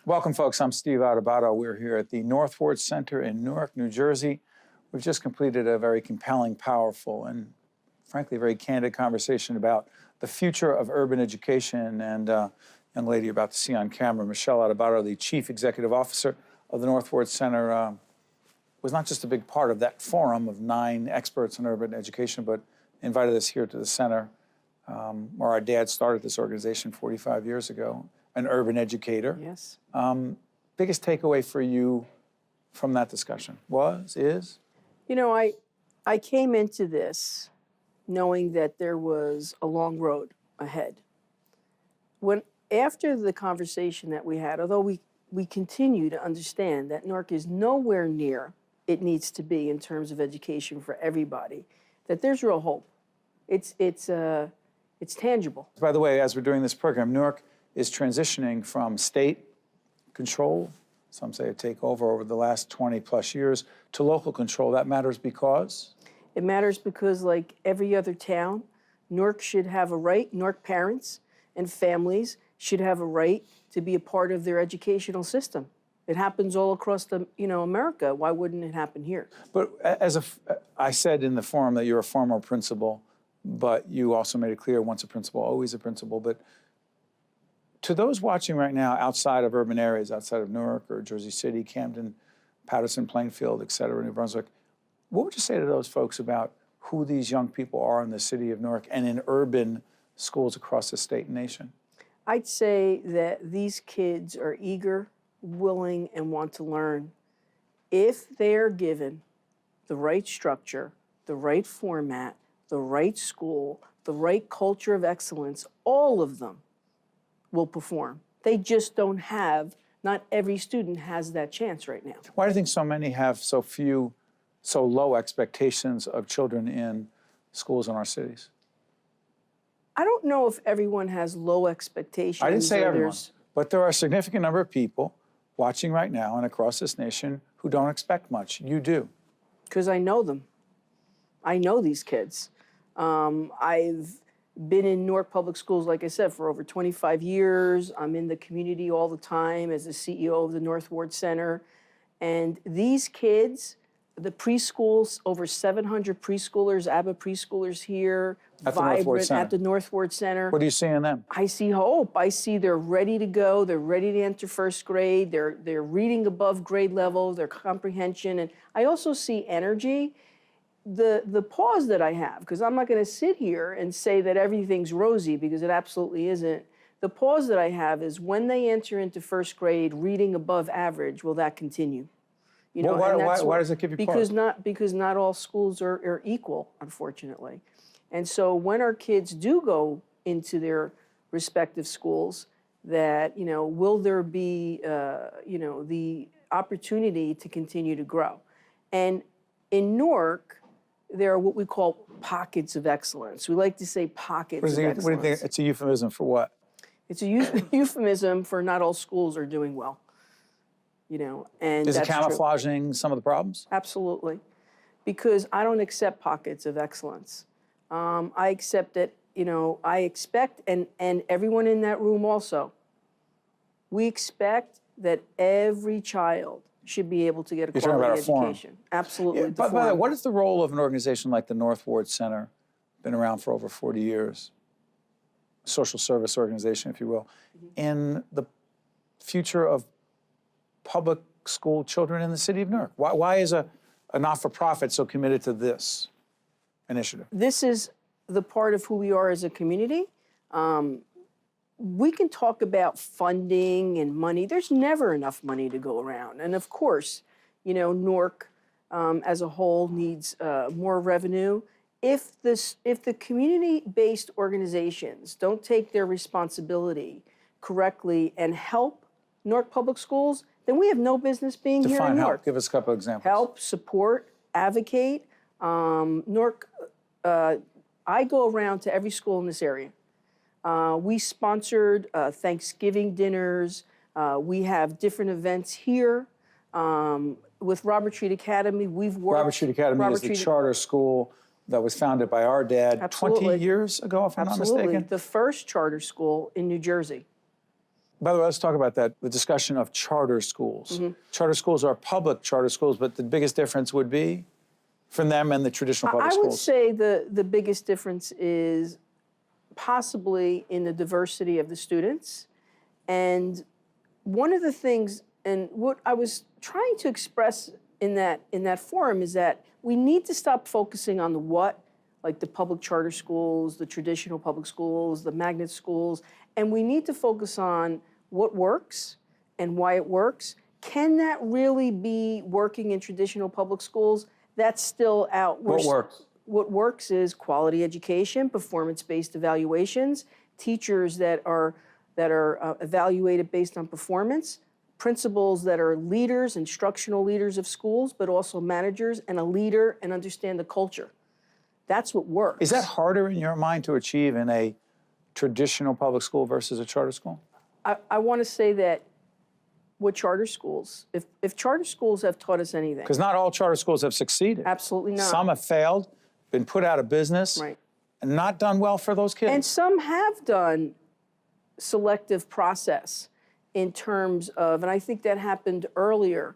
Welcome, folks. I'm Steve Adubato. We're here at the Northward Center in Newark, New Jersey. We've just completed a very compelling, powerful, and frankly, very candid conversation about the future of urban education. And young lady you're about to see on camera, Michele Adubato, the Chief Executive Officer of the Northward Center, was not just a big part of that forum of 9 experts in urban education, but invited us here to the center, where our dad started this organization 45 years ago, an urban educator. Yes. Biggest takeaway for you from that discussion is? You know, I came into this knowing that there was a long road ahead. After the conversation that we had, although we continue to understand that Newark is nowhere near it needs to be in terms of education for everybody, that there's real hope. It's tangible. By the way, as we're doing this program, Newark is transitioning from state control, some say a takeover over the last 20 plus years, to local control. That matters because? It matters because, like every other town, Newark should have a right, Newark parents and families should have a right to be a part of their educational system. It happens all across America. Why wouldn't it happen here? But I said in the forum that you're a former principal, but you also made it clear, once a principal, always a principal. But to those watching right now outside of urban areas, outside of Newark or Jersey City, Camden, Patterson, Plainfield, et cetera, New Brunswick, what would you say to those folks about who these young people are in the city of Newark and in urban schools across the state and nation? I'd say that these kids are eager, willing, and want to learn if they're given the right structure, the right format, the right school, the right culture of excellence. All of them will perform. They just don't have, not every student has that chance right now. Why do you think so many have so low expectations of children in schools in our cities? I don't know if everyone has low expectations. I didn't say everyone, but there are a significant number of people watching right now and across this nation who don't expect much. You do. Because I know them. I know these kids. I've been in Newark Public Schools, like I said, for over 25 years. I'm in the community all the time as the CEO of the Northward Center. And these kids, the preschools, over 700 preschoolers, ABBA preschoolers here, vibrant at the Northward Center. What do you see in them? I see hope. I see they're ready to go. They're ready to enter first grade. They're reading above grade level, their comprehension. And I also see energy. The pause that I have, because I'm not going to sit here and say that everything's rosy, because it absolutely isn't. The pause that I have is when they enter into first grade reading above average, will that continue? You know, why does it give you pause? Because not all schools are equal, unfortunately. And so when our kids do go into their respective schools, that, will there be, the opportunity to continue to grow? And in Newark, there are what we call pockets of excellence. We like to say pockets of excellence. What do you think? It's a euphemism for what? It's a euphemism for not all schools are doing well. And is it camouflaging some of the problems? Absolutely. Because I don't accept pockets of excellence. I accept that, I expect, and everyone in that room also, we expect that every child should be able to get a quality education. Absolutely. Yeah, by the way, what is the role of an organization like the Northward Center, been around for over 40 years, social service organization, if you will, in the future of public school children in the city of Newark? Why is a not-for-profit so committed to this initiative? This is the part of who we are as a community. We can talk about funding and money. There's never enough money to go around. And of course, Newark as a whole needs more revenue. If the community-based organizations don't take their responsibility correctly and help Newark Public Schools, then we have no business being here in Newark. Help. Give us a couple of examples. Help, support, advocate. Newark, I go around to every school in this area. We sponsored Thanksgiving dinners. We have different events here. With Robert Treat Academy, we've worked. Robert Treat Academy is the charter school that was founded by our dad 20 years ago, if I'm not mistaken. The first charter school in New Jersey. By the way, let's talk about that, the discussion of charter schools. Charter schools are public charter schools, but the biggest difference would be from them and the traditional public schools. I would say the biggest difference is possibly in the diversity of the students. And one of the things, and what I was trying to express in that forum, is that we need to stop focusing on the what, like the public charter schools, the traditional public schools, the magnet schools, and we need to focus on what works and why it works. Can that really be working in traditional public schools? That's still out. What works? What works is quality education, performance-based evaluations, teachers that are evaluated based on performance, principals that are leaders, instructional leaders of schools, but also managers, and a leader and understand the culture. That's what works. Is that harder in your mind to achieve in a traditional public school versus a charter school? I want to say that with charter schools, if charter schools have taught us anything. Because not all charter schools have succeeded. Absolutely not. Some have failed, been put out of business, Right. and not done well for those kids. And some have done selective process in terms of, and I think that happened earlier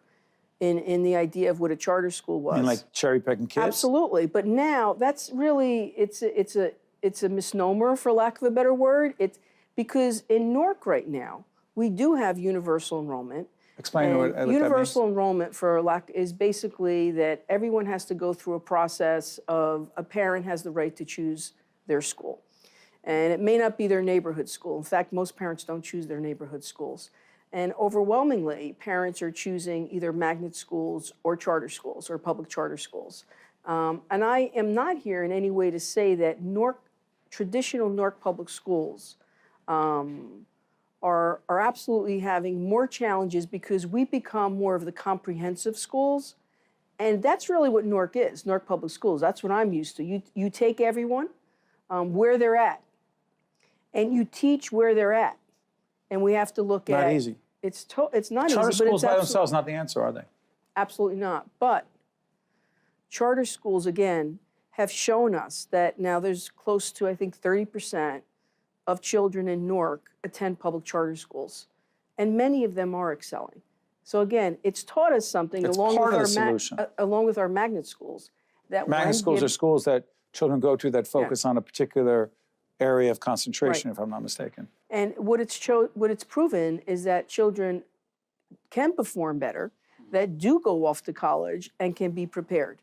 in the idea of what a charter school was. I mean, like cherry picking kids? Absolutely. But now that's really, it's a misnomer, for lack of a better word. It's because in Newark right now, we do have universal enrollment. Explain what that means. Universal enrollment, for lack, is basically that everyone has to go through a process of a parent has the right to choose their school. And it may not be their neighborhood school. In fact, most parents don't choose their neighborhood schools. And overwhelmingly, parents are choosing either magnet schools or charter schools or public charter schools. And I am not here in any way to say that traditional Newark public schools are absolutely having more challenges because we become more of the comprehensive schools. And that's really what Newark is, Newark Public Schools. That's what I'm used to. You take everyone where they're at, and you teach where they're at. And we have to look at— Not easy. It's not easy, but Charter it's schools by themselves not the answer, are they? Absolutely not. But charter schools, again, have shown us that now there's close to, I think, 30% of children in Newark attend public charter schools. And many of them are excelling. So again, it's taught us something It's along part with, of the solution. along with our magnet schools. That Magnet schools are schools that children go to that focus on a particular area of concentration, if I'm not mistaken. And what it's proven is that children can perform better, that do go off to college and can be prepared.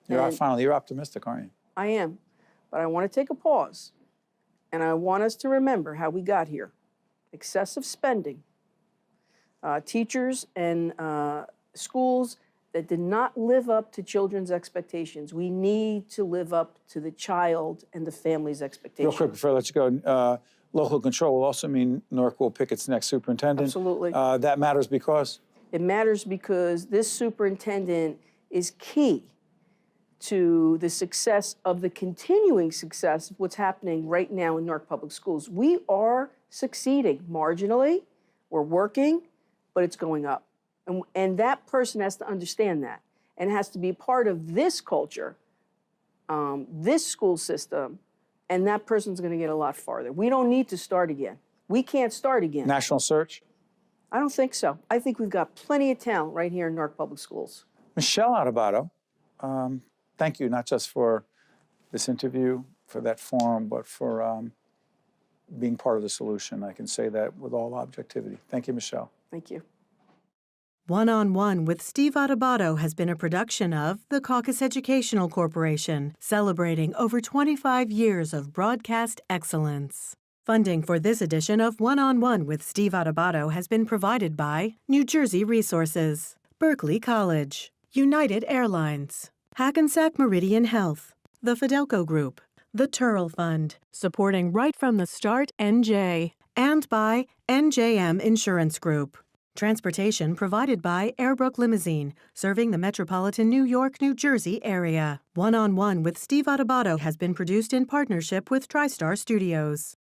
You're And you're optimistic, aren't you? I am, but I want to take a pause, and I want us to remember how we got here. Excessive spending, teachers and schools that did not live up to children's expectations. We need to live up to the child and the family's expectations. Real quick before I let you go, local control will also mean Newark will pick its next superintendent. Absolutely. That matters because? It matters because this superintendent is key to the success of the continuing success of what's happening right now in Newark Public Schools. We are succeeding marginally, we're working, but it's going up. And that person has to understand that and has to be part of this culture, this school system, and that person's going to get a lot farther. We don't need to start again. We can't start again. National search? I don't think so. I think we've got plenty of talent right here in Newark Public Schools. Michele Adubato, thank you not just for this interview, for that forum, but for being part of the solution. I can say that with all objectivity. Thank you, Michele. Thank you. One-on-One with Steve Adubato has been a production of the Caucus Educational Corporation, celebrating over 25 years of broadcast excellence. Funding for this edition of One-on-One with Steve Adubato has been provided by New Jersey Resources, Berkeley College, United Airlines, Hackensack Meridian Health, the Fidelco Group, the Turrell Fund, supporting Right from the Start NJ, and by NJM Insurance Group. Transportation provided by Airbrook Limousine, serving the metropolitan New York, New Jersey area. One-on-One with Steve Adubato has been produced in partnership with TriStar Studios.